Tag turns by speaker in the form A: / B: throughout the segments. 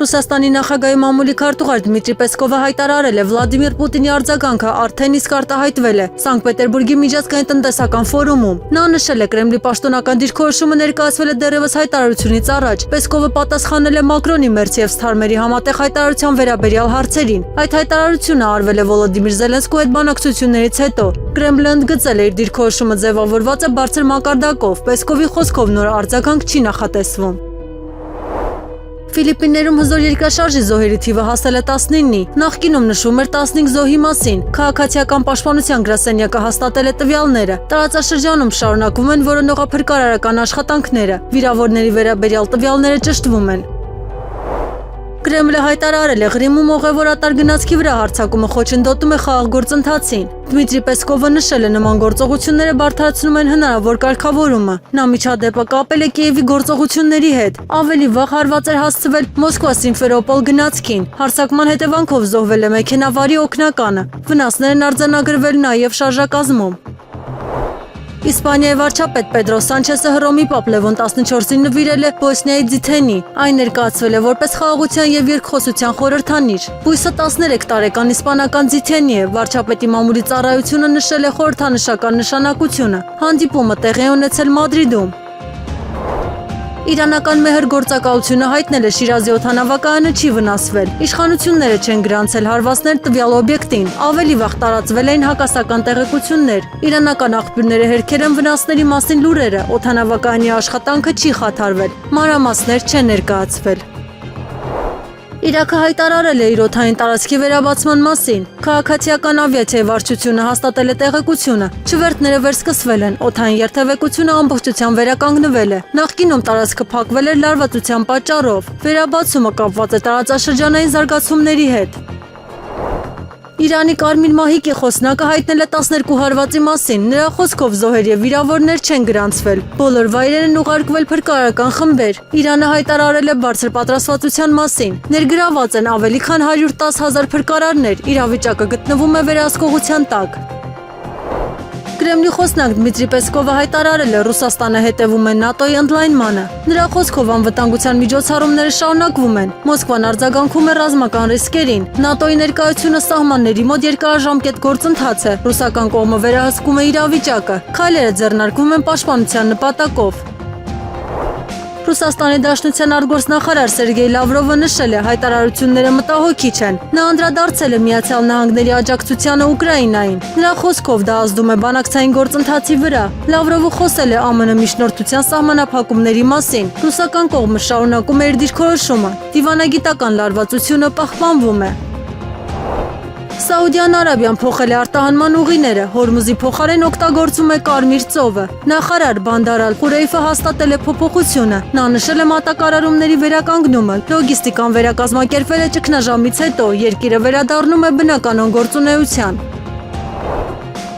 A: Ռուսաստանի նախագահի մամուլի քարտուղար Դմիտրի Պեսկովը հայտարարել է Վլադիմիր Պուտինի արձագանքը արդեն իսկ արտահայտվել է Սանկտ Պետերբուրգի միջազգային տնտեսական ֆորումում։ Նա նշել է Կրեմլի պաշտոնական դիրքորոշումը ներկայացվել է դեռևս հայտարարությունից առաջ։ Պեսկովը պատասխանել է Մակրոնի, Մերցի և Սթարմերի համատեղ հայտարարության վերաբերյալ հարցերին։ Այդ հայտարարությունը արվել է Վոլոդիմիր Զելենսկու հետ բանակցություններից հետո։ Կրեմլը ընդգծել է իր դիրքորոշումը ձևավորված է բարձր մակարդակով։ Պեսկովի խոսքով նոր արձագանք չի նախատեսվում։ Ֆիլիպիններում հզոր երկրաշարժի զոհերի թիվը հասել է 19-ի, նախկինում նշվում էր 15 զոհի մասին։ Քաղաքացիական պաշտպանության գրասենյակը հաստատել է տվյալները։ Տարածաշրջանում շարունակվում են որոնողափրկարարական աշխատանքները։ Վիրավորների վերաբերյալ տվյալները ճշտվում են։ Կրեմլը հայտարարել է Ղրիմում ուղևորատար գնացքի վրա հարձակումը խոչընդոտում է խաղաղ գործընթացին։ Դմիտրի Պեսկովը նշել է նման գործողությունները բարդացնում են հնարավոր կարգավորումը։ Նա միջադեպը կապել է Կիևի գործողությունների հետ։ Ավելի վաղ հարված էր հասցվել Մոսկվա-Սիմֆերոպոլ գնացքին։ Հարձակման հետևանքով զոհվել է մեքենավարի օգնականը։ Վնասներ են արձանագրվել նաև շարժակազմում։ Իսպանիայի վարչապետ Պեդրո Սանչեսը Հռոմի Պապ Լևոն 14-ին նվիրել է Բոսնիայի Ձիթենի։ Այն ներկայացվել է որպես խաղաղության և երկխոսության խորհրդանիշ։ Բույսը 13 տարեկան իսպանական ձիթենի է։ Վարչապետի մամուլի ծառայությունը նշել է խորհրդանշական նշանակությունը։ Հանդիպումը տեղի է ունեցել Մադրիդում։ Իրանական մեհր գործակալությունը հայտնել է Շիրազի օդանավակայանը չի վնասվել։ Իշխանությունները չեն գրանցել հարվածներ տվյալ օբյեկտին։ Ավելի վաղ տարածվել էին հակասական տեղեկություններ։ Իրանական աղբյուրները հերքել են վնասների մասին լուրերը։ Օդանավակայանի աշխատանքը չի խաթարվել։ Մանրամասներ չեն ներկայացվել։ Իրաքը հայտարարել է իր օդային տարածքի վերաբացման մասին։ Քաղաքացիական ավիացիայի վարչությունը հաստատել է տեղեկությունը։ Չվերթները վերսկսվել են, օդային երթևեկությունը ամբողջությամբ վերականգնվել է։ Նախկինում տարածքը փակվել էր լարվածության պատճառով։ Վերաբացումը կապված է տարածաշրջանային զարգացումների հետ։ Իրանի Կարմիր մահիկի խոսնակը հայտնել է 12 հարվածի մասին։ Նրա խոսքով զոհեր և վիրավորներ չեն գրանցվել։ Բոլոր վայրեր են ուղարկվել փրկարարական խմբեր։ Իրանը հայտարարել է բարձր պատրաստվածության մասին։ Ներգրաված են ավելի քան 110,000 փրկարարներ։ Իրավիճակը գտնվում է վերահսկողության տակ։ Կրեմլի խոսնակ Դմիտրի Պեսկովը հայտարարել է Ռուսաստանը հետևում է ՆԱՏՕ-ի ընդլայնմանը։ Նրա խոսքով անվտանգության միջոցառումները շարունակվում են։ Մոսկվան արձագանքում է ռազմական ռիսկերին։ ՆԱՏՕ-ի ներկայությունը սահմանների մոտ երկարաժամկետ գործընթաց է։ Ռուսական կողմը վերահսկում է իրավիճակը։ Քայլերը ձեռնարկվում են պաշտպանության նպատակով։ Ռուսաստանի Դաշնության արտգործնախարար Սերգեյ Լավրովը նշել է հայտարարությունները մտահոգիչ են։ Նա անդրադարձել է Միացյալ Նահանգների աջակցությանը Ուկրաինային։ Նրա խոսքով դա ազդում է բանակցային գործընթացի վրա։ Լավրովը խոսել է ԱՄՆ միջնորդության սահմանափակումների մասին։ Ռուսական կողմը շարունակում է իր դիրքորոշումը։ Դիվանագիտական լարվածությունը պահպանվում է։ Սաուդյան Արաբիան փոխել է արտահանման ուղիները, Հորմուզի փոխարեն օգտագործում է Կարմիր ծովը։ Նախարար Բանդար Ալ-Խուրեյֆը հաստատել է փոփոխությունը։ Նա նշել է մատակարարումների վերականգնումը։ Լոգիստիկան վերակազմակերպվել է ճգնաժամից հետո, երկիրը վերադառնում է բնականոն գործունեության։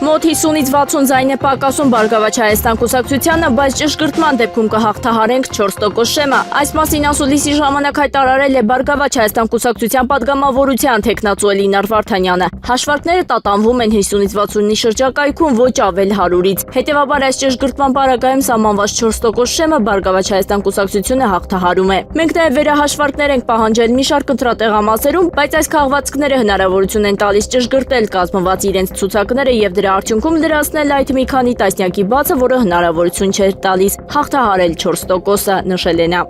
B: Մոտ 50-ից 60 ձայն է պակասում Բարգավաճ Հայաստան կուսակցությանը, բայց ճշգրտման դեպքում կհաղթահարենք 4% շեմը։ Այս մասին ասուլիսի ժամանակ հայտարարել է Բարգավաճ Հայաստան կուսակցության падգամավորության թեկնածու Էլինար Վարդանյանը։ Հաշվարկները տատանվում են 50-ից 60-ի շրջակայքում ոչ ավել 100-ից։ Հետևաբար այս ճշգրտման պարագայում սահմանված 4% շեմը Բարգավաճ Հայաստան կուսակցությունը հաղթահարում է։ Մենք նաև վերահաշվարկներ ենք պահանջել մի շարք ընտրատեղամասերում, բայց այս քաղվածքները հնարավորություն են տալիս ճշգրտել կազմված իրենց ցուցակները եւ դրա արդյունքում լրացնել այդ մի քանի տասնյակի բացը, որը հնարավորություն չէր տալիս հաղթահարել 4%-ը, նշել է նա։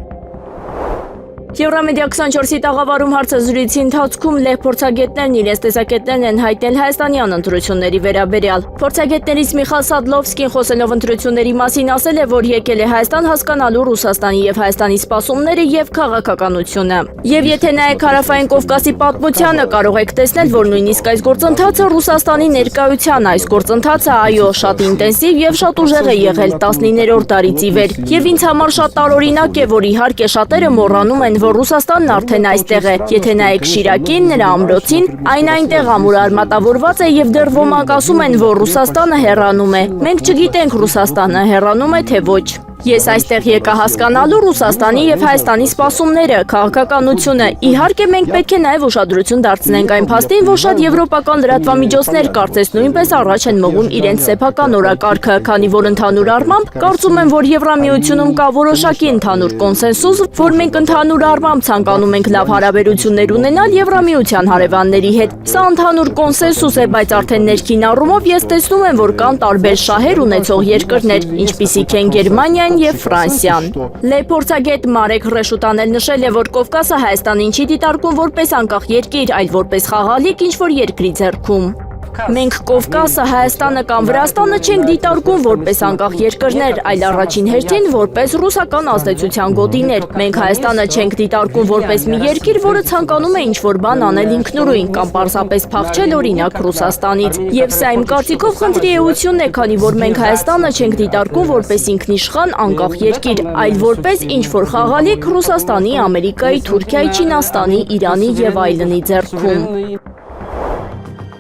B: Եվրամեդիա 24-ի տաղավարում հարցազրույցի ընթացքում լեհ փորձագետներն իրենց տեսակետներն են հայտնել հայաստանյան ընտրությունների վերաբերյալ։ Փորձագետներից Միխայել Սադլովսկին խոսելով ընտրությունների մասին ասել է, որ եկել է Հայաստան հասկանալու Ռուսաստանի եւ Հայաստանի սպասումները եւ քաղաքականությունը։ Եվ եթե նայեք Հարավային Կովկասի պատմությանը, կարող եք տեսնել, որ նույնիսկ այս գործընթացը Ռուսաստանի ներկայության այս գործընթացը այո, շատ ինտենսիվ եւ շատ ուժեղ է եղել 19-րդ դարից ի վեր։ Եվ ինձ համար շատ տարօրինակ է, որ իհարկե շատերը մոռանում են, որ Ռուսաստանն արդեն այստեղ է։ Եթե նայեք Շիրակին, նրա ամրոցին, այն այնտեղ ամուր արմատավորված է եւ դեռ ոմանք ասում են, որ Ռուսաստանը հեռանում է։ Մենք չգիտենք Ռուսաստանը հեռանում է թե ոչ։ Ես այստեղ եկա հասկանալու Ռուսաստանի եւ Հայաստանի սպասումները, քաղաքականությունը։ Իհարկե մենք պետք է նաեւ ուշադրություն դարձնենք այն փաստին, որ շատ եվրոպական լրատվամիջոցներ կարծես նույնպես առաջ են մղում իրենց սեփական օրակարգը, քանի որ ընդհանուր առմամբ կարծում եմ, որ Եվրամիությունում կա որոշակի ընդհանուր կոնսենսուս, որ մենք ընդհանուր առմամբ ցանկանում ենք լավ հարաբերություններ ունենալ Եվրամիության հարևանների հետ։ Սա ընդհանուր կոնսենսուս է, բայց արդեն ներքին առումով ես տեսնում եմ, որ կան տարբեր շահեր ունեցող երկրներ, ինչպիսիք են Գերմանիան եւ Ֆրանսիան։ Լեփորձագետ Մարեկ Հրեշուտանն նշել է, որ Կովկասը Հայաստանին չի դիտարկում որպես անկախ երկիր, այլ որպես խաղալիք ինչ-որ երկրի ձեռքում։ Մենք Կովկասը, Հայաստանը կամ Վրաստանը չենք դիտարկում որպես անկախ երկրներ, այլ առաջին հերթին որպես ռուսական ազդեցության գոտիներ։ Մենք Հայաստանը չենք դիտարկում որպես մի երկիր, որը ցանկանում է ինչ-որ բան անել ինքնուրույն կամ պարզապես փախչել օրինակ Ռուսաստանից։ Եվ սա իմ կարծիքով խնդրի էությունն է, քանի որ մենք Հայաստանը չենք դիտարկում որպես ինքնիշխան անկախ երկիր, այլ որպես ինչ-որ խաղալիք Ռուսաստանի, Ամերիկայի, Թուրքիայի, Չինաստանի, Իրանի եւ այլնի ձեռքում։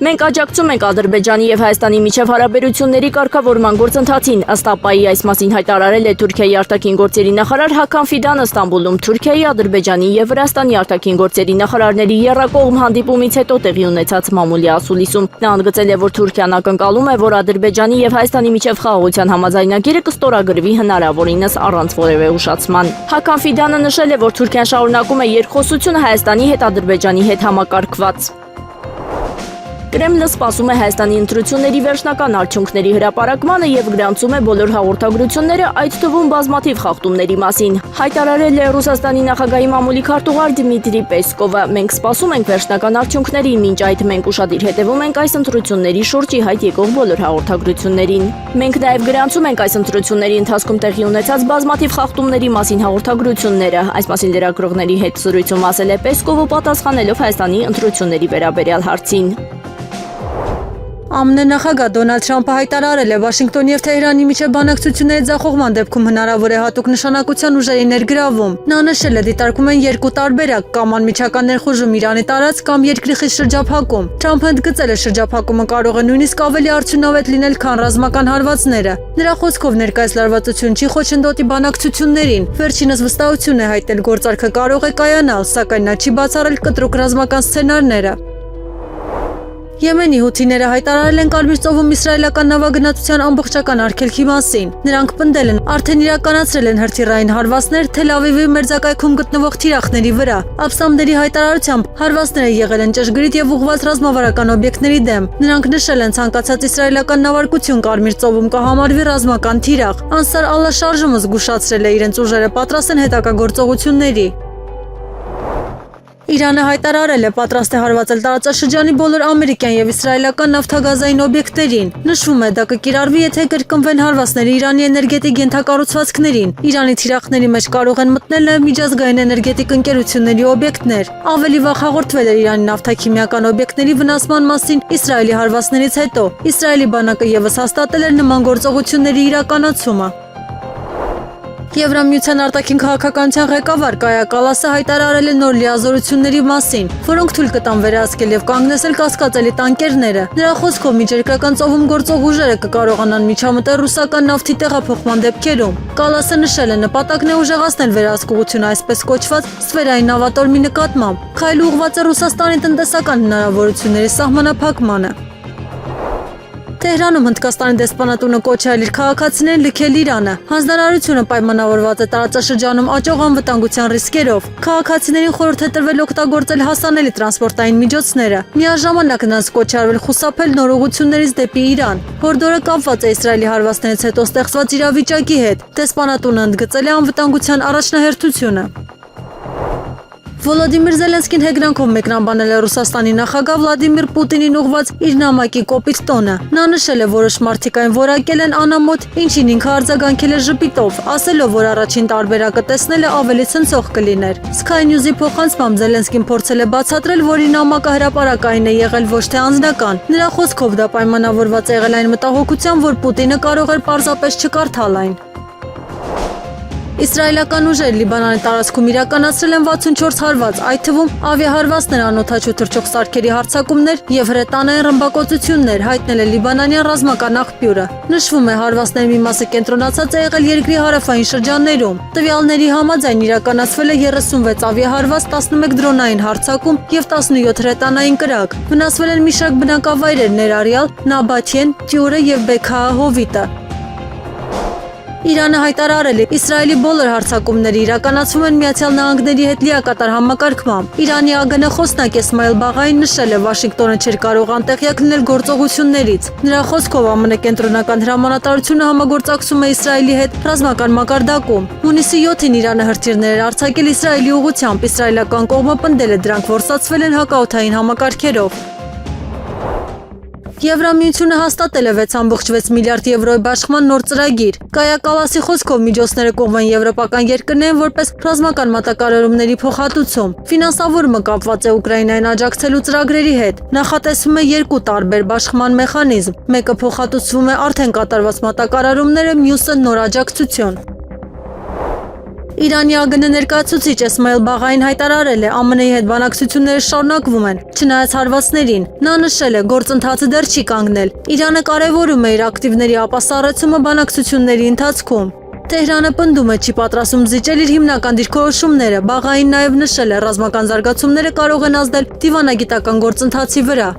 B: Մենք աջակցում ենք Ադրբեջանի եւ Հայաստանի միջև հարաբերությունների կարգավորման գործընթացին, ըստ ԱՊԱ-ի այս մասին հայտարարել է Թուրքիայի արտաքին գործերի նախարար Հական Ֆիդանը Ստամբուլում Թուրքիայի, Ադրբեջանի եւ Վրաստանի արտաքին գործերի նախարարների եռակողմ հանդիպումից հետո տեղի ունեցած մամուլի ասուլիսում։ Նա ընդգծել է, որ Թուրքիան ակնկալում է, որ Ադրբեջանի եւ Հայաստանի միջև խաղաղության համաձայնագիրը կստորագրվի հնարավորինս առանց որևէ ուշացման։ Հական Ֆիդանը նշել է, որ Թուրքիան շարունակում է երկխոսությունը Հայաստանի հետ Ադրբեջանի հետ համակարգված։ Կրեմլը սպասում է Հայաստանի ընտրությունների վերջնական արդյունքների հրապարակմանը եւ գրանցում է բոլոր հաղորդագրությունները, այդ թվում բազմաթիվ խախտումների մասին։ Հայտարարել է Ռուսաստանի նախագահի մամուլի քարտուղար Դմիտրի Պեսկովը։ Մենք սպասում ենք վերջնական արդյունքներին, մինչ այդ մենք ուշադիր հետևում ենք այս ընտրությունների շուրջ ի հայտ եկող բոլոր հաղորդագրություններին։ Մենք նաեւ գրանցում ենք այս ընտրությունների ընթացքում տեղի ունեցած բազմաթիվ խախտումների մասին հաղորդագրությունները։ Այս մասին լրագրողների հետ զրույցում ասել է Պեսկովը, պատասխանելով Հայաստանի ընտրությունների վերաբերյալ հարցին։
A: ԱՄՆ նախագահ Դոնալդ Թրամփը հայտարարել է Վաշինգտոնի եւ Թեհրանի միջև բանակցությունների ձախողման դեպքում հնարավոր է հատուկ նշանակության ուժերի ներգրավում։ Նա նշել է, դիտարկում են երկու տարբերակ՝ կամ անմիջական ներխուժում Իրանի տարածք կամ երկրի խիստ շրջափակում։ Թրամփը ընդգծել է, շրջափակումը կարող է նույնիսկ ավելի արդյունավետ լինել, քան ռազմական հարվածները։ Նրա խոսքով ներկայիս լարվածություն չի խոչընդոտի բանակցություններին։ Վերջինս վստահություն է հայտնել, գործարքը կարող է կայանալ, սակայն նա չի բացառել կտրուկ ռազմական սցենարները։ Եմենի հութիները հայտարարել են Կարմիր ծովում իսրայելական նավագնացության ամբողջական արգելքի մասին։ Նրանք պնդել են, արդեն իրականացրել են հրթիռային հարվածներ Թել Ավիվի մերձակայքում գտնվող թիրախների վրա։ Աբսամների հայտարարությամբ հարվածները եղել են ճշգրիտ եւ ուղղված ռազմավարական օբյեկտների դեմ։ Նրանք նշել են, ցանկացած իսրայելական նավարկություն Կարմիր ծովում կհամարվի ռազմական թիրախ։ Անսար Ալլա շարժումը զգուշացրել է, իրենց ուժերը պատրաստ են հետագա գործողությունների։ Իրանը հայտարարել է պատրաստ է հարվածել տարածաշրջանի բոլոր ամերիկյան եւ իսրայելական նավթագազային օբյեկտներին։ Նշվում է, դա կկիրառվի, եթե կրկնվեն հարվածները Իրանի էներգետիկ ենթակառուցվածքներին։ Իրանի թիրախների մեջ կարող են մտնել նաեւ միջազգային էներգետիկ ընկերությունների օբյեկտներ։ Ավելի վաղ հաղորդվել էր Իրանի նավթաքիմիական օբյեկտների վնասման մասին Իսրայելի հարվածներից հետո։ Իսրայելի բանակը եւս հաստատել էր նման գործողությունների իրականացումը։ Եվրամիության արտաքին քաղաքականության ղեկավար Կայա Կալասը հայտարարել է նոր լիազորությունների մասին, որոնք թույլ կտան վերահսկել եւ կանգնեցնել կասկածելի տանկերները։ Նրա խոսքով միջերկրական ծովում գործող ուժերը կկարողանան միջամտել ռուսական նավթի տեղափոխման դեպքերում։ Կալասը նշել է, նպատակն է ուժեղացնել վերահսկողությունը այսպես կոչված սֆերային նավատորմի նկատմամբ։ Քայլը ուղղված է Ռուսաստանի տնտեսական հնարավորությունների սահմանափակմանը։ Թեհրանում Հնդկաստանի դեսպանատունը կոչ է արել քաղաքացիներին լքել Իրանը։ Հանձնարարությունը պայմանավորված է տարածաշրջանում աճող անվտանգության ռիսկերով։ Քաղաքացիներին խորհուրդ է տրվել օգտագործել հասանելի տրանսպորտային միջոցները։ Միաժամանակ նրանց կոչ է արվել խուսափել նոր ուղղություններից դեպի Իրան։ Հորդորը կապված է Իսրայելի հարվածներից հետո ստեղծված իրավիճակի հետ։ Դեսպանատունը ընդգծել է անվտանգության առաջնահերթությունը։ Վոլոդիմիր Զելենսկին հեգրանքով մեկնաբանել է Ռուսաստանի նախագահ Վլադիմիր Պուտինին ուղղված իր նամակի կոպիտ տոնը։ Նա նշել է, որոշ մարդիկ այն որակել են անամոթ, ինչին ինքը արձագանքել է ժպիտով, ասելով, որ առաջին տարբերակը տեսնելը ավելի ցնցող կլիներ։ Sky News-ի փոխանցմամբ Զելենսկին փորձել է բացատրել, որ իր նամակը հրապարակային է եղել ոչ թե անձնական։ Նրա խոսքով դա պայմանավորված է եղել այն մտահոգությամբ, որ Պուտինը կարող էր պարզապես չկարդալ այն։ Իսրայելական ուժերը Լիբանանի տարածքում իրականացրել են 64 հարված, այդ թվում ավիահարվածներ, անօդաչու թռչող սարքերի հարձակումներ եւ հրետանային ռմբակոծություններ, հայտնել է Լիբանանյան ռազմական աղբյուրը։ Նշվում է, հարվածների մի մասը կենտրոնացած է եղել երկրի հարավային շրջաններում։ Տվյալների համաձայն իրականացվել է 36 ավիահարված, 11 դրոնային հարձակում եւ 17 հրետանային կրակ։ Վնասվել են մի շարք բնակավայրեր, ներառյալ Նաբաթիեն, Տյուրը եւ Բեքահ հովիտը։ Իրանը հայտարարել է, Իսրայելի բոլոր հարձակումները իրականացվում են Միացյալ Նահանգների հետ լիակատար համակարգմամբ։ Իրանի ԱԳՆ խոսնակ Էսմայել Բաղային նշել է, Վաշինգտոնը չէր կարող անտեղյակ լինել գործողություններից։ Նրա խոսքով ԱՄՆ կենտրոնական հրամանատարությունը համագործակցում է Իսրայելի հետ ռազմական մակարդակում։ Հունիսի 7-ին Իրանը հրթիռներ էր արձակել Իսրայելի ուղղությամբ, իսրայելական կողմը պնդել է, դրանք որսացվել են հակաօդային համակարգերով։ Եվրամիությունը հաստատել է 6.6 միլիարդ եվրոյի բաշխման նոր ծրագիր։ Կայա Կալասի խոսքով միջոցները կողմեն եվրոպական երկրներին որպես ռազմական մատակարարումների փոխհատուցում։ Ֆինանսավորումը կապված է Ուկրաինային աջակցելու ծրագրերի հետ։ Նախատեսվում է երկու տարբեր բաշխման մեխանիզմ։ Մեկը փոխհատուցվում է արդեն կատարված մատակարարումները, մյուսը նոր աջակցություն։ Իրանի ԱԳՆ ներկայացուցիչ Էսմայել Բաղային հայտարարել է, ԱՄՆ-ի հետ բանակցությունները շարունակվում են, չնայած հարվածներին։ Նա նշել է, գործընթացը դեռ չի կանգնել։ Իրանը կարևորում է իր ակտիվների ապասառեցումը բանակցությունների ընթացքում։ Թեհրանը պնդում է, չի պատրաստում զիջել իր հիմնական դիրքորոշումները։ Բաղային նաև նշել է, ռազմական զարգացումները կարող են ազդել դիվանագիտական գործընթացի վրա։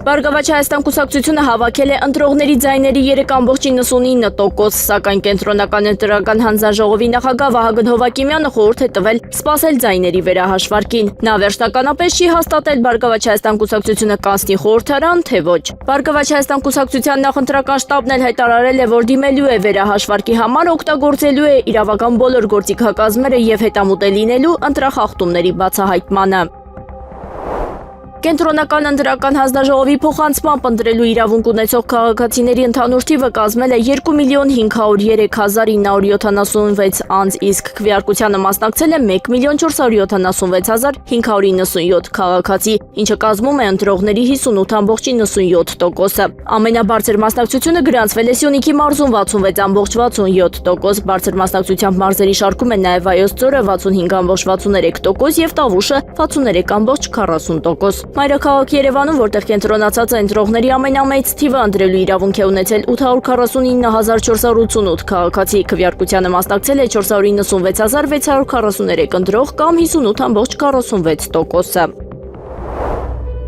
B: Բարգավաճ Հայաստան կուսակցությունը հավաքել է ընտրողների ձայների 3.99%, սակայն կենտրոնական ընտրական հանձնաժողովի նախագահ Վահագն Հովակիմյանը խորհուրդ է տվել սպասել ձայների վերահաշվարկին։ Նա վերջնականապես չի հաստատել Բարգավաճ Հայաստան կուսակցությունը կանցնի խորհրդարան, թե ոչ։ Բարգավաճ Հայաստան կուսակցության նախընտրական շտաբն էլ հայտարարել է, որ դիմելու է վերահաշվարկի համար օգտագործելու է իրավական բոլոր գործիքակազմերը եւ հետամուտ է լինելու ընտրախախտումների բացահայտմանը։ Կենտրոնական ընտրական հանձնաժողովի փոխանցմամբ ընտրելու իրավունք ունեցող քաղաքացիների ընդհանուր թիվը կազմել է 2.503.976 անձ, իսկ քվեարկությանը մասնակցել է 1.476.597 քաղաքացի, ինչը կազմում է ընտրողների 58.97%-ը։ Ամենաբարձր մասնակցությունը գրանցվել է Սյունիքի մարզում 66.67%, բարձր մասնակցությամբ մարզերի շարքում է նաև Վայոց ձորը 65.63% եւ Տավուշը 63.40%։ Մայրաքաղաք Երևանում, որտեղ կենտրոնացած է ընտրողների ամենամեծ թիվը, ընտրելու իրավունք է ունեցել 849.488 քաղաքացի, քվեարկությանը մասնակցել է 496.643 ընտրող կամ 58.46%-ը։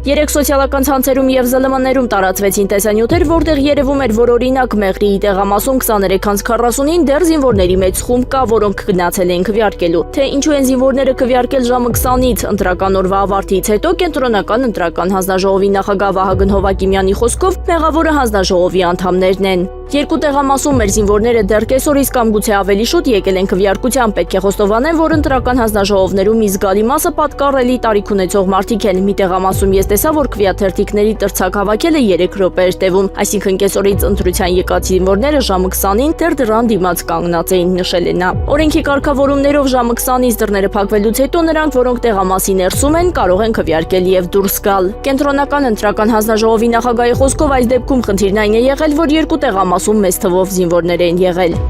B: Երեք սոցիալական ցանցերում եւ ԶԼՄ-ներում տարածվեցին տեսանյութեր, որտեղ երևում էր, որ օրինակ Մեղրիի տեղամասում 23:40-ին դեռ զինվորների մեծ խումբ կա, որոնք գնացել են քվեարկելու։ Թե ինչու են զինվորները քվեարկել ժամը 20-ից ընտրական օրվա ավարտից հետո, կենտրոնական ընտրական հանձնաժողովի նախագահ Վահագն Հովակիմյանի խոսքով մեղավորը հանձնաժողովի անդամներն են։ Երկու տեղամասում մեր զինվորները դեռ կեսօրից կամ գուցե ավելի շուտ եկել են քվեարկության, պետք է խոստովանեմ, որ ընտրական հանձնաժողովներում մի զգալի մասը պատկառելի տարիք ունեցող մարդիկ են։ Մի տեղամասում ես տեսա, որ քվեաթերթիկների տրցակ հավաքել է 3 րոպե էր տևում, այսինքն կեսօրից ընտրության եկած զինվորները ժամը 20-ին դեռ դրան դիմաց կանգնած էին, նշել է նա։ Օրենքի կարգավորումներով ժամը 20-ից դռները փակվելուց հետո նրանք, որոնք տեղամասի ներսում են, կարող են քվեարկել եւ դուրս գալ։ Կենտրոնական ընտրական հանձնաժողովի նախագահի խոսքով այս դեպքում խնդիրն այն է եղել, որ երկու տեղամասում մեծ թվով զինվորներ են եղել։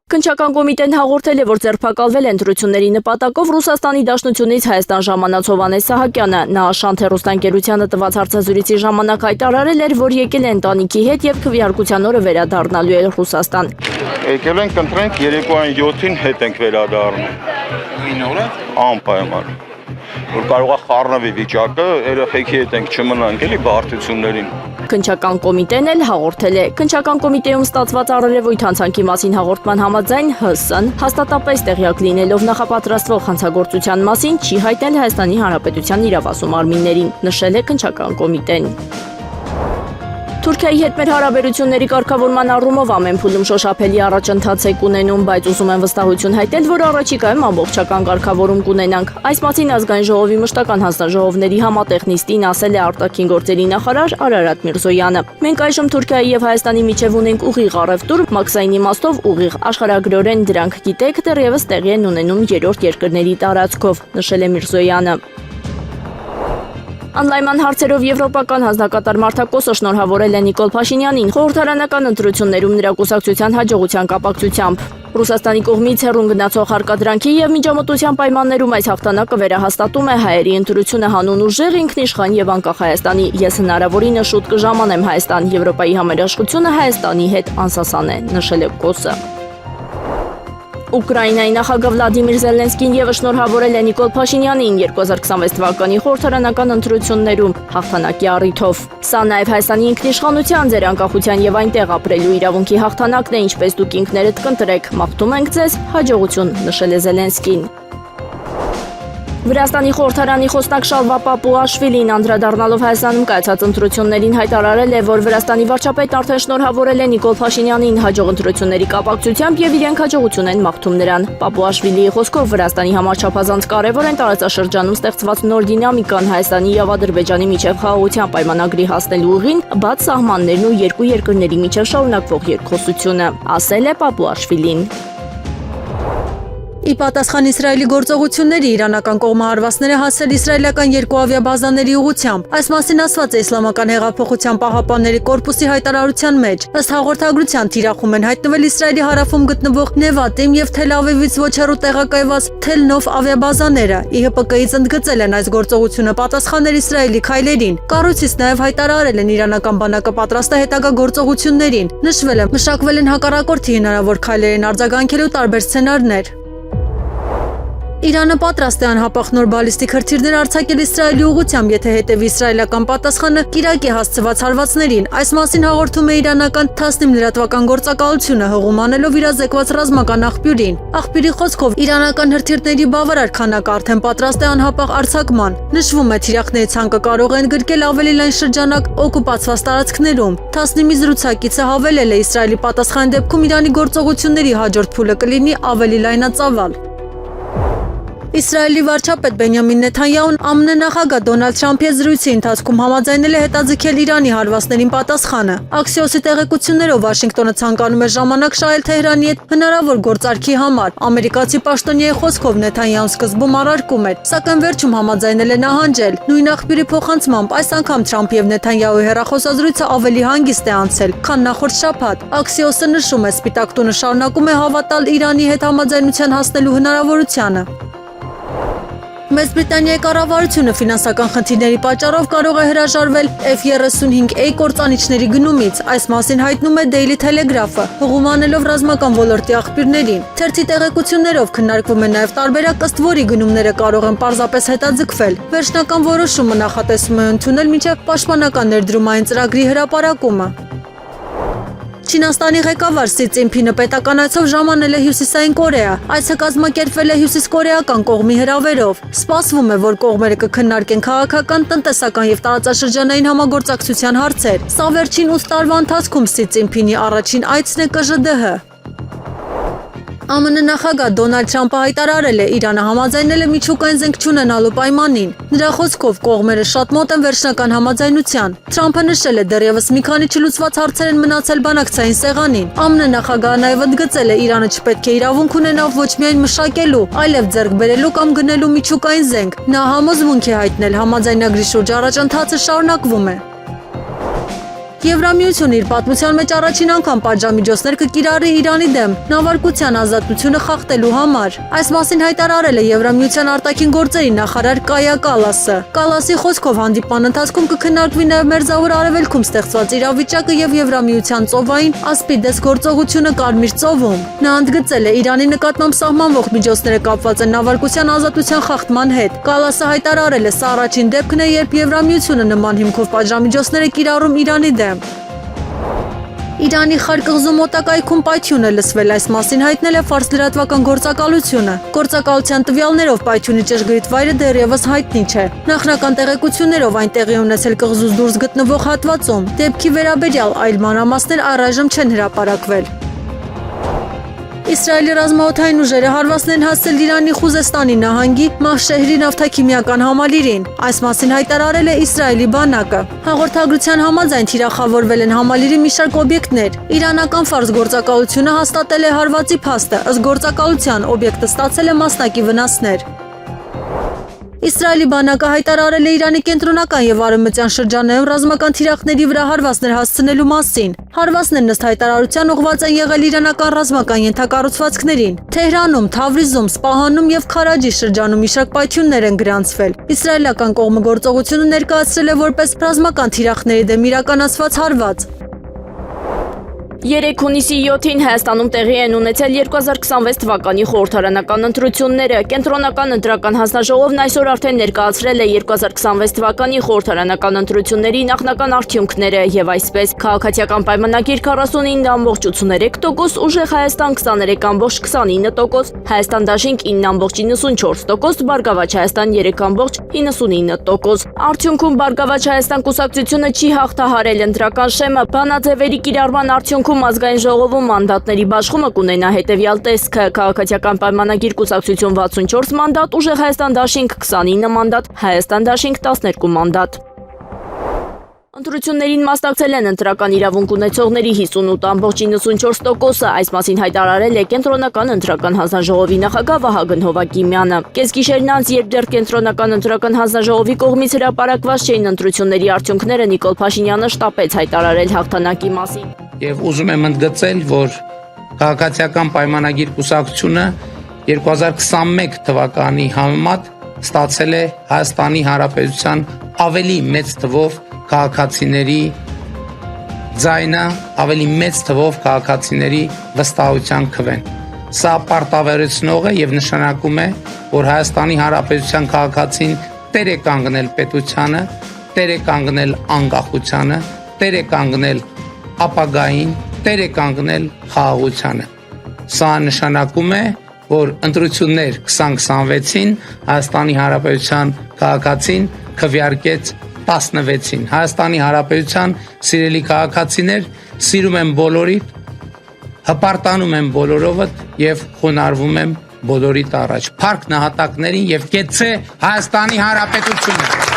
B: Քննչական կոմիտեն հաղորդել է, որ ձերբակալվել է ընտրությունների նպատակով Ռուսաստանի Դաշնությունից Հայաստան ժամանած Հովհաննես Սահակյանը։ Նա Շանթ հեռուստաընկերությանը տված հարցազրույցի ժամանակ հայտարարել էր, որ եկել է ընտանիքի հետ եւ քվեարկության օրը վերադառնալու է Ռուսաստան։
C: Եկել ենք ընտրենք 2-7-ին հետ ենք վերադառնում։ Ին օրը? Անպայման։ Որ կարող է խառնվի վիճակը, երեխեքի հետ ենք չմնանք էլի բարդություններին։
B: Քննչական կոմիտեն էլ հաղորդել է։ Քննչական կոմիտեում ստացված առերևույթ հանցանքի մասին հաղորդման համաձայն ՀՍ-ն հաստատապես տեղյակ լինելով նախապատրաստվող հանցագործության մասին չի հայտնել Հայաստանի Հանրապետության իրավասու մարմիններին, նշել է քննչական կոմիտեն։ Թուրքիայի հետ մեր հարաբերությունների կարգավորման առումով ամեն փուլում շոշափելի առաջընթաց է կունենում, բայց ուզում են վստահություն հայտնել, որ առաջիկայում ամբողջական կարգավորում կունենանք։ Այս մասին ազգային ժողովի մշտական հանձնաժողովների համատեղ նիստին ասել է արտաքին գործերի նախարար Արարատ Միրզոյանը։ Մենք այժմ Թուրքիայի եւ Հայաստանի միջև ունենք ուղիղ առևտուր, մաքսային իմաստով ուղիղ, աշխարհագրորեն դրանք գիտեք, դեռևս տեղի են ունենում երրորդ երկրների տարածքով, նշել է Միրզոյանը։ Անլայնման հարցերով եվրոպական հանձնակատար Մարտակոսը շնորհավորել է Նիկոլ Փաշինյանին խորհրդարանական ընտրություններում նրա կուսակցության հաջողության կապակցությամբ։ Ռուսաստանի կողմից հեռուն գնացող հարկադրանքի եւ միջամտության պայմաններում այս հաղթանակը վերահաստատում է հայերի ընտրությունը հանուն ուժեղ, ինքնիշխան եւ անկախ Հայաստանի։ Ես հնարավորինս շուտ կժամանեմ Հայաստան, Եվրոպայի համերաշխությունը Հայաստանի հետ անսասան է, նշել է Կոսը։ Ուկրաինայի նախագահ Վլադիմիր Զելենսկին եւս շնորհավորել է Նիկոլ Փաշինյանին 2026 թվականի խորհրդարանական ընտրություններում հաղթանակի առիթով։ Սա նաեւ Հայաստանի ինքնիշխանության, ձեր անկախության եւ այնտեղ ապրելու իրավունքի հաղթանակն է, ինչպես դուք ինքներդ կընտրեք։ Մաղթում ենք ձեզ հաջողություն, նշել է Զելենսկին։ Վրաստանի խորհրդարանի խոսնակ Շալվա Պապուաշվիլին անդրադառնալով Հայաստանում կայացած ընտրություններին հայտարարել է, որ Վրաստանի վարչապետն արդեն շնորհավորել է Նիկոլ Փաշինյանին հաջող ընտրությունների կապակցությամբ եւ իրենք հաջողություն են մաղթում նրան։ Պապուաշվիլիի խոսքով Վրաստանի համար չափազանց կարևոր են տարածաշրջանում ստեղծված նոր դինամիկան Հայաստանի եւ Ադրբեջանի միջև խաղաղության պայմանագրի հասնելու ուղին, բաց սահմաններն ու երկու երկրների միջև շարունակվող երկխոսությունը, ասել է Պապուաշվիլին։ Ի պատասխան Իսրայելի գործողությունների իրանական կողմը հարվածներ է հասել իսրայելական երկու ավիաբազաների ուղղությամբ։ Այս մասին ասված է Իսլամական հեղափոխության պահապանների կորպուսի հայտարարության մեջ։ Ըստ հաղորդագրության թիրախում են հայտնվել Իսրայելի հարավում գտնվող Նևատիմ եւ Թել Ավիվից ոչ հեռու տեղակայված Թել-Նով ավիաբազաները։ ԻՀՊԿ-ից ընդգծել են այս գործողությունը պատասխաներ Իսրայելի քայլերին։ Կառույցից նաեւ հայտարարել են իրանական բանակը պատրաստ է հետագա գործողություններին։ Նշվել է, մշակվել են հակառակորդի հնարավոր քայլերին արձագանքելու տարբեր սցենարներ։ Իրանը պատրաստ է անհապաղ նոր բալիստիկ հրթիռներ արձակել Իսրայելի ուղղությամբ, եթե հետևի իսրայելական պատասխանը Իրաքի հասցված հարվածներին։ Այս մասին հաղորդում է իրանական Թասնիմ լրատվական գործակալությունը, հղում անելով իրազեկված ռազմական աղբյուրին։ Աղբյուրի խոսքով իրանական հրթիռների բավարար քանակը արդեն պատրաստ է անհապաղ արձակման։ Նշվում է, թիրախների ցանկը կարող են գրկել ավելի լայն շրջանակ օկուպացված տարածքներում։ Թասնիմի զրուցակիցը հավելել է, Իսրայելի պատասխանի դեպքում Իրանի գործողությունների հաջորդ փուլը կլինի ավելի լայնածավալ։ Իսրայելի վարչապետ Բենյամին Նեթանյահուն ԱՄՆ նախագահ Դոնալդ Թրամփի զրույցի ընթացքում համաձայնել է հետաձգել Իրանի հարվածներին պատասխանը։ Աքսիոսի տեղեկություններով Վաշինգտոնը ցանկանում է ժամանակ շահել Թեհրանի հետ հնարավոր գործարքի համար։ Ամերիկացի պաշտոնյայի խոսքով Նեթանյահուն սկզբում առարկում էր, սակայն վերջում համաձայնել է նահանջել։ Նույն աղբյուրի փոխանցմամբ այս անգամ Թրամփի եւ Նեթանյահուի հեռախոսազրույցը ավելի հանգիստ է անցել, քան նախորդ շաբաթ։ Աքսիոսը նշում է, Սպիտակ տունը շարունակում է հավատալ Իրանի հետ համաձայնության հասնելու հնարավորությանը։ Մեծ Բրիտանիայի կառավարությունը ֆինանսական խնդիրների պատճառով կարող է հրաժարվել F-35A կործանիչների գնումից։ Այս մասին հայտնում է Daily Telegraph-ը, հղում անելով ռազմական ոլորտի աղբյուրներին։ Թերթի տեղեկություններով քննարկվում է նաև տարբերակ, ըստ որի գնումները կարող են պարզապես հետաձգվել։ Վերջնական որոշումը նախատեսվում է ընդունել մինչև պաշտպանական ներդրումային ծրագրի հրապարակումը։ Չինաստանի ղեկավար Սի Ցինփինը պետական այցով ժամանել է Հյուսիսային Կորեա։ Այցը կազմակերպվել է հյուսիսկորեական կողմի հրավերով։ Սպասվում է, որ կողմերը կքննարկեն քաղաքական, տնտեսական եւ տարածաշրջանային համագործակցության հարցեր։ Սա վերջին 8 տարվա ընթացքում Սի Ցինփինի առաջին այցն է ԿԺԴՀ։ ԱՄՆ նախագահ Դոնալդ Թրամփը հայտարարել է, Իրանը համաձայնել է միջուկային զենք չունենալու պայմանին։ Նրա խոսքով կողմերը շատ մոտ են վերջնական համաձայնության։ Թրամփը նշել է, դեռևս մի քանի չլուծված հարցեր են մնացել բանակցային սեղանին։ ԱՄՆ նախագահը նաև ընդգծել է, Իրանը չպետք է իրավունք ունենա ոչ միայն մշակելու, այլև ձեռք բերելու կամ գնելու միջուկային զենք։ Նա համոզմունք է հայտնել, համաձայնագրի շուրջ առաջընթացը շարունակվում է։ Եվրամիությունը իր պատմության մեջ առաջին անգամ պատժամիջոցներ կկիրառի Իրանի դեմ նավարկության ազատությունը խախտելու համար։ Այս մասին հայտարարել է Եվրամիության արտաքին գործերի նախարար Կայա Կալասը։ Կալասի խոսքով հանդիպման ընթացքում կքննարկվի նաև Մերձավոր Արևելքում ստեղծված իրավիճակը եւ Եվրամիության ծովային ասպիդես գործողությունը Կարմիր ծովում։ Նա ընդգծել է, Իրանի նկատմամբ սահմանվող միջոցները կապված են նավարկության ազատության խախտման հետ։ Կալասը հայտարարել է, սա առաջին դեպքն է, երբ Եվրամիությունը նման հիմքով պատժամիջոցներ է կիրառում Իրանի դեմ։ Իրանի Խար կղզու մոտակայքում պայթյուն է լսվել, այս մասին հայտնել է Ֆարս լրատվական գործակալությունը։ Գործակալության տվյալներով պայթյունի ճշգրիտ վայրը դեռևս հայտնի չէ։ Նախնական տեղեկություններով այն տեղի ունեցել կղզուց դուրս գտնվող հատվածում։ Դեպքի վերաբերյալ այլ մանրամասներ առայժմ չեն հրապարակվել։ Իսրայելի ռազմաօդային ուժերը հարվածներ են հասցրել Իրանի Խուզեստանի նահանգի Մահշեհրի նավթաքիմիական համալիրին։ Այս մասին հայտարարել է Իսրայելի բանակը։ Հաղորդագրության համաձայն թիրախավորվել են համալիրի մի շարք օբյեկտներ։ Իրանական Ֆարս գործակալությունը հաստատել է հարվածի փաստը, ըստ գործակալության օբյեկտը ստացել է մասնակի վնասներ։
A: Իսրայելի բանակը հայտարարել է Իրանի կենտրոնական եւ արևմտյան շրջաններում ռազմական թիրախների վրա հարվածներ հասցնելու մասին։ Հարվածներն ըստ հայտարարության ուղղված են եղել իրանական ռազմական ենթակառուցվածքներին։ Թեհրանում, Թավրիզում, Սպահանում եւ Քարաջի շրջանում իշակ պայթյուններ են գրանցվել։ Իսրայելական կողմը գործողությունը ներկայացրել է որպես ռազմական թիրախների դեմ իրականացված հարված։
B: 3 հունիսի 7-ին Հայաստանում տեղի են ունեցել 2026 թվականի խորհրդարանական ընտրությունները։ Կենտրոնական ընտրական հանձնաժողովն այսօր արդեն ներկայացրել է 2026 թվականի խորհրդարանական ընտրությունների նախնական արդյունքները եւ այսպես քաղաքացիական պայմանագիր 49.83%, Ուժեղ Հայաստան 23.29%, Հայաստան Դաշինք 9.94%, Բարգավաճ Հայաստան 3.99%։ Արդյունքում Բարգավաճ Հայաստան կուսակցությունը չի հաղթահարել ընտրական շեմը, բանաձևերի կիրառման արդյունքում ազգային ժողովում մանդատների բաշխումը կունենա հետևյալ տեսքը՝ քաղաքացիական պայմանագիր կուսակցություն 64 մանդատ, Ուժեղ Հայաստան Դաշինք 29 մանդատ, Հայաստան Դաշինք 12 մանդատ։ Ընտրություններին մասնակցել են ընտրական իրավունք ունեցողների 58.94%-ը, այս մասին հայտարարել է Կենտրոնական ընտրական հանձնաժողովի նախագահ Վահագն Հովակիմյանը։ Կեսգիշերն անց, երբ դեռ Կենտրոնական ընտրական հանձնաժողովի կողմից հրապարակված չէին ընտրությունների արդյունքները, Նիկոլ Փաշինյանը շտապեց հայտարարել հաղթանակի մասին։
D: Եվ ուզում եմ ընդգծել, որ քաղաքացիական պայմանագիր կուսակցությունը 2021 թվականի համեմատ ստացել է Հայաստանի Հանրապետության ավելի մեծ թվով քաղաքացիների ձայնը, ավելի մեծ թվով քաղաքացիների վստահության քվեն։ Սա պարտավորեցնող է եւ նշանակում է, որ Հայաստանի Հանրապետության քաղաքացին տեր է կանգնել պետությանը, տեր է կանգնել անկախությանը, տեր է կանգնել ապագային, տեր է կանգնել խաղաղությանը։ Սա նշանակում է, որ ընտրություններ 2026-ին Հայաստանի Հանրապետության քաղաքացին քվեարկեց 16-ին։ Հայաստանի Հանրապետության սիրելի քաղաքացիներ, սիրում եմ բոլորիդ, հպարտանում եմ բոլորովդ եւ խոնարհվում եմ բոլորիդ առաջ։ Փառք նահատակներին եւ կեցցե Հայաստանի Հանրապետությունը։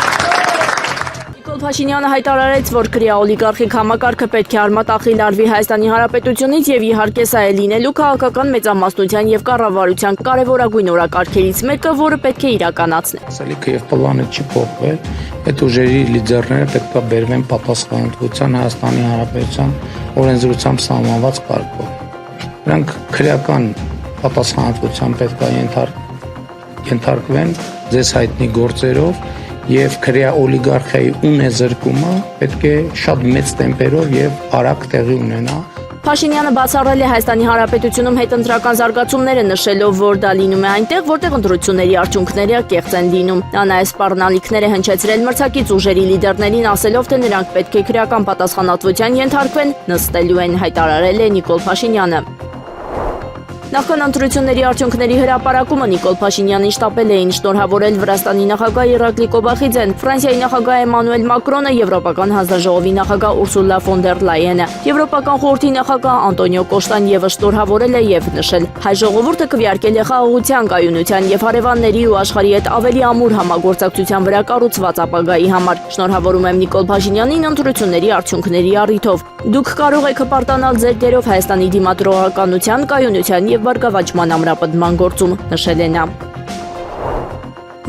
B: Նիկոլ Փաշինյանը հայտարարեց, որ քրեա օլիգարխիկ համակարգը պետք է արմատախիլ արվի Հայաստանի Հանրապետությունից եւ իհարկե սա է լինելու քաղաքական մեծամասնության եւ կառավարության կարեւորագույն օրակարգերից մեկը, որը պետք է իրականացնել։
D: Ասելիքը եւ պլանը չի փոխվել, այդ ուժերի լիդերները պետք է բերվեն պատասխանատվության Հայաստանի Հանրապետության օրենսդրությամբ սահմանված կարգով։ Նրանք քրեական պատասխանատվության պետք է ենթարկվեն ձեզ հայտնի գործերով եւ քրեա օլիգարխիայի ունեզրկումը պետք է շատ մեծ տեմպերով եւ արագ տեղի ունենա։
B: Փաշինյանը բացառել է Հայաստանի Հանրապետությունում հետընտրական զարգացումները, նշելով, որ դա լինում է այնտեղ, որտեղ ընտրությունների արդյունքները կեղծ են լինում։ Նա նաև սպառնալիքներ է հնչեցրել մրցակից ուժերի լիդերներին, ասելով, թե նրանք պետք է քրեական պատասխանատվության ենթարկվեն, նստելու են, հայտարարել է Նիկոլ Փաշինյանը։ Նախքան ընտրությունների արդյունքների հրապարակումը Նիկոլ Փաշինյանին շտապել էին շնորհավորել Վրաստանի նախագահ Իրակլի Կոբախիձեն, Ֆրանսիայի նախագահ Էմանուել Մակրոնը, Եվրոպական հանձնաժողովի նախագահ Ուրսուլա ֆոն դեր Լայենը։ Եվրոպական խորհրդի նախագահ Անտոնիո Կոշտան ևս շնորհավորել է եւ նշել. հայ ժողովուրդը քվեարկել է խաղաղության, կայունության եւ հարևանների ու աշխարհի հետ ավելի ամուր համագործակցության վրա կառուցված ապագայի համար։ Շնորհավորում եմ Նիկոլ Փաշինյանին ընտրությունների արդյունքների առիթով։ Դուք կարող եք հպարտանալ ձեր դերով Հայաստանի դիմադրողականության, կայունության եւ բարգավաճման ամրապնդման գործում, նշել է նա։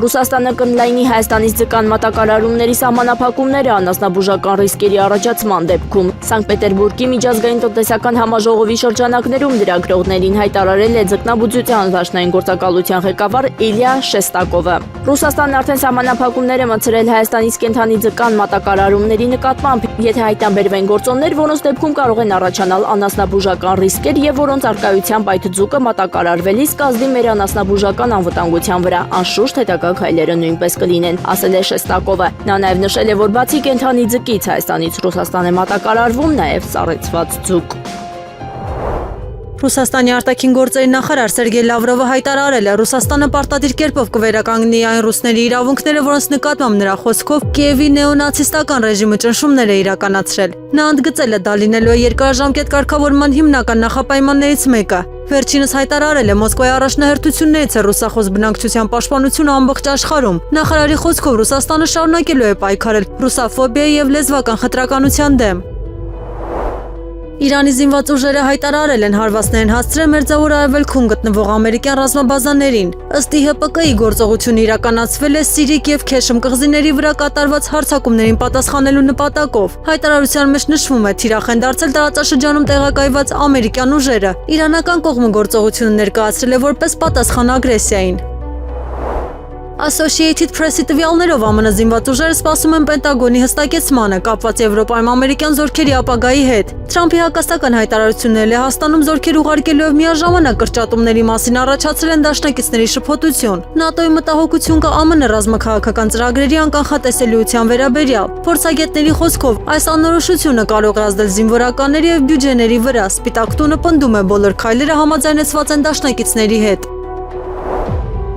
B: Ռուսաստանը կընդլայնի Հայաստանից ձգան մատակարարումների սահմանափակումները անասնաբուժական ռիսկերի առաջացման դեպքում։ Սանկտ Պետերբուրգի միջազգային տնտեսական համաժողովի շրջանակներում լրագրողներին հայտարարել է ձկնաբուծության դաշնային գործակալության ղեկավար Իլյա Շեստակովը։ Ռուսաստանն արդեն սահմանափակումներ է մտցրել Հայաստանից կենդանի ձկան մատակարարումների նկատմամբ, եթե հայտնաբերվեն գործոններ, որոնց դեպքում կարող են առաջանալ անասնաբուժական ռիսկեր եւ որոնց արկայությամբ այդ ձուկը մատակարարվելիս կազդի մեր անասնաբուժական անվտանգության վրա, անշուշտ հետագա քայլերը նույնպես կլինեն, ասել է Շեստակովը։ Նա նաև նշել է, որ բացի կենդանի ձկից Հայաստանից Ռուսաստան է մատակարարվում նաև սառեցված ձուկ։
A: Ռուսաստանի արտաքին գործերի նախարար Սերգեյ Լավրովը հայտարարել է, Ռուսաստանը պարտադիր կերպով կվերականգնի այն ռուսների իրավունքները, որոնց նկատմամբ նրա խոսքով Կիևի նեոնացիստական ռեժիմը ճնշումներ է իրականացրել։ Նա ընդգծել է, դա լինելու է երկարաժամկետ կարգավորման հիմնական նախապայմաններից մեկը։ Վերջինս հայտարարել է Մոսկվայի առաջնահերթություններից է ռուսախոս բնակչության պաշտպանությունը ամբողջ աշխարհում։ Նախարարի խոսքով Ռուսաստանը շարունակելու է պայքարել ռուսաֆոբիայի եւ լեզվական խտրականության դեմ։ Իրանի զինված ուժերը հայտարարել են հարվածներ հասցրել Մերձավոր Արևելքում գտնվող ամերիկյան ռազմաբազաներին։ Ըստ ԻՀՊԿ-ի գործողությունը իրականացվել է Սիրիկ եւ Քեշմ կղզիների վրա կատարված հարձակումներին պատասխանելու նպատակով։ Հայտարարության մեջ նշվում է թիրախ են դարձել տարածաշրջանում տեղակայված ամերիկյան ուժերը։ Իրանական կողմը գործողությունը ներկայացրել է որպես պատասխան ագրեսիային։ Associated Press-ի տվյալներով ԱՄՆ զինված ուժերը սպասում են Պենտագոնի հստակեցմանը կապված Եվրոպայում ամերիկյան զորքերի ապագայի հետ։ Թրամփի հակասական հայտարարությունները Լեհաստանում զորքեր ուղարկելու եւ միաժամանակ կրճատումների մասին առաջացրել են դաշնակիցների շփոթություն։ ՆԱՏՕ-ի մտահոգություն կա ԱՄՆ ռազմաքաղաքական ծրագրերի անկանխատեսելիության վերաբերյալ։ Փորձագետների խոսքով այս անորոշությունը կարող է ազդել զինվորականների եւ բյուջեների վրա։ Սպիտակ տունը պնդում է բոլոր քայլերը համաձայնեցված են դաշնակիցների հետ։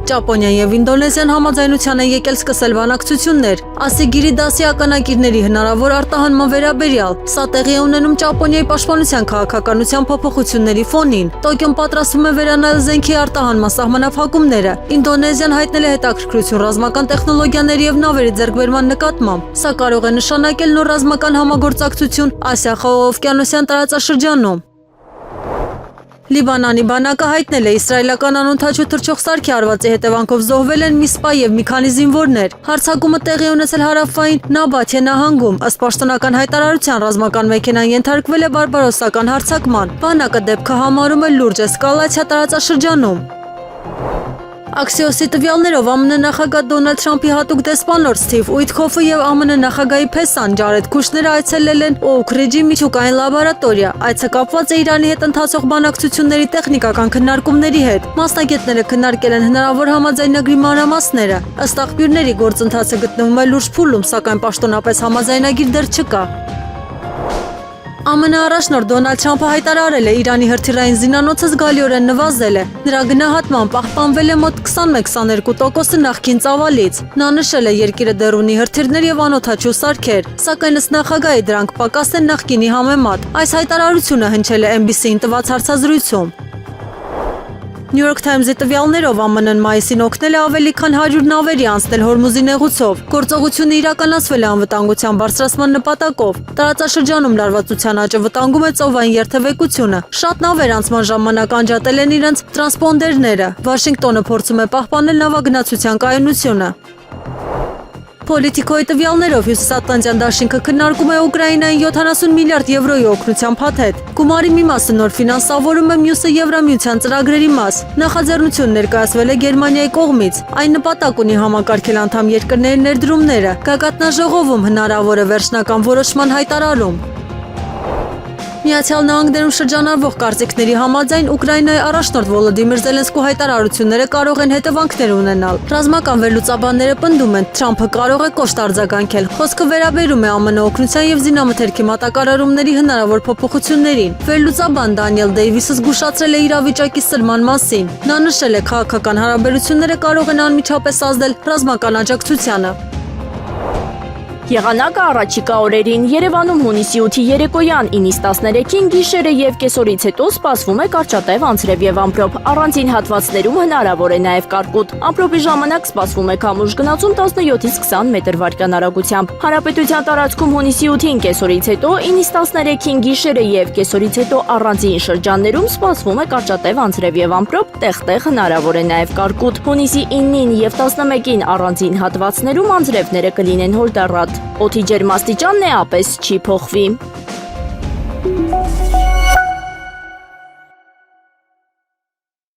A: Ճապոնիան եւ Ինդոնեզիան համաձայնության են եկել սկսել բանակցություններ Ասիգիրի դասի ականակիրների հնարավոր արտահանման վերաբերյալ։ Սա տեղի է ունենում Ճապոնիայի պաշտպանության քաղաքականության փոփոխությունների ֆոնին։ Տոկիոն պատրաստվում է վերանայել զենքի արտահանման սահմանափակումները։ Ինդոնեզիան հայտնել է հետաքրքրություն ռազմական տեխնոլոգիաների եւ նավերի ձեռքբերման նկատմամբ։ Սա կարող է նշանակել նոր ռազմական համագործակցություն Ասիա-Խաղաղօվկիանոսյան տարածաշրջանում։ Լիբանանի բանակը հայտնել է իսրայելական անօդաչու թռչող սարքի արվածի հետևանքով զոհվել են մի սպա եւ մի քանի զինվորներ։ Հարձակումը տեղի ունեցել հարավային Նաբաթիե նահանգում։ Ըստ պաշտոնական հայտարարության ռազմական մեքենան ենթարկվել է բարբարոսական հարձակման։ Բանակը դեպքը համարում է լուրջ էսկալացիա տարածաշրջանում։ Axios-ի տվյալներով ԱՄՆ նախագահ Դոնալդ Թրամփի հատուկ դեսպանոր Սթիվ Ուիթքոֆը եւ ԱՄՆ նախագահի փեսան Ջարեդ Քուշները այցելել են Օուք Ռիջի միջուկային լաբորատորիա։ Այցը կապված է Իրանի հետ ընթացող բանակցությունների տեխնիկական քննարկումների հետ։ Մասնագետները քննարկել են հնարավոր համաձայնագրի մանրամասները։ Ըստ աղբյուրների գործընթացը գտնվում է լուրջ փուլում, սակայն պաշտոնապես համաձայնագիր դեռ չկա։ ԱՄՆ առաջնորդ Դոնալդ Թրամփը հայտարարել է Իրանի հրթիռային զինանոցը զգալիորեն նվազել է։ Նրա գնահատման պահպանվել է մոտ 21-22% նախկին ծավալից։ Նա նշել է երկիրը դեռ ունի հրթիռներ եւ անօդաչու սարքեր, սակայն ըստ նախագահի դրանք պակաս են նախկինի համեմատ։ Այս հայտարարությունը հնչել է NBC-ին տված հարցազրույցում։ New York Times-ի տվյալներով ԱՄՆ-ն մայիսին օգնել է ավելի քան 100 նավերի անցնել Հորմուզի նեղուցով։ Գործողությունը իրականացվել է անվտանգության բարձրացման նպատակով։ Տարածաշրջանում լարվածության աճը վտանգում է ծովային երթևեկությունը։ Շատ նավեր անցման ժամանակ անջատել են իրենց տրանսպոնդերները։ Վաշինգտոնը փորձում է պահպանել նավագնացության կայունությունը։ Պոլիտիկոյի տվյալներով Հյուսիսատլանտյան դաշինքը քննարկում է Ուկրաինային 70 միլիարդ եվրոյի օգնության փաթեթ։ Գումարի մի մասը նոր ֆինանսավորում է, մյուսը Եվրամիության ծրագրերի մաս։ Նախաձեռնություն ներկայացվել է Գերմանիայի կողմից։ Այն նպատակ ունի համակարգել անդամ երկրների ներդրումները։ Գագաթնաժողովում հնարավոր է վերջնական որոշման հայտարարում։ Միացյալ Նահանգներում շրջանառվող կարծիքների համաձայն Ուկրաինայի առաջնորդ Վոլոդիմիր Զելենսկու հայտարարությունները կարող են հետևանքներ ունենալ։ Ռազմական վերլուծաբանները պնդում են, Թրամփը կարող է կոշտ արձագանքել։ Խոսքը վերաբերում է ԱՄՆ օգնության եւ զինամթերքի մատակարարումների հնարավոր փոփոխություններին։ Վերլուծաբան Դանիել Դեյվիսը զգուշացրել է իրավիճակի սրման մասին։ Նա նշել է, քաղաքական հարաբերությունները կարող են անմիջապես ազդել ռազմական աջակցությանը։
B: Եղանակը առաջիկա օրերին Երևանում հունիսի 8-ի երեկոյան 9-ից 13-ին գիշերը եւ կեսօրից հետո սպասվում է կարճատև անձրև եւ ամպրոպ։ Առանձին հատվածներում հնարավոր է նաեւ կարկուտ։ Ամպրոպի ժամանակ սպասվում է քամուշ գնացում 17-ից 20 մետր վարկյան արագությամբ։ Հանրապետության տարածքում հունիսի 8-ին կեսօրից հետո 9-ից 13-ին գիշերը եւ կեսօրից հետո առանձին շրջաններում սպասվում է կարճատև անձրև եւ ամպրոպ, տեղ-տեղ հնարավոր է նաեւ կարկուտ։ Հունիսի 9-ին եւ 11-ին առանձին հատվածներում անձրևները կլինեն հորդառատ։ Օդի ջերմաստիճանն է ապես չի փոխվի։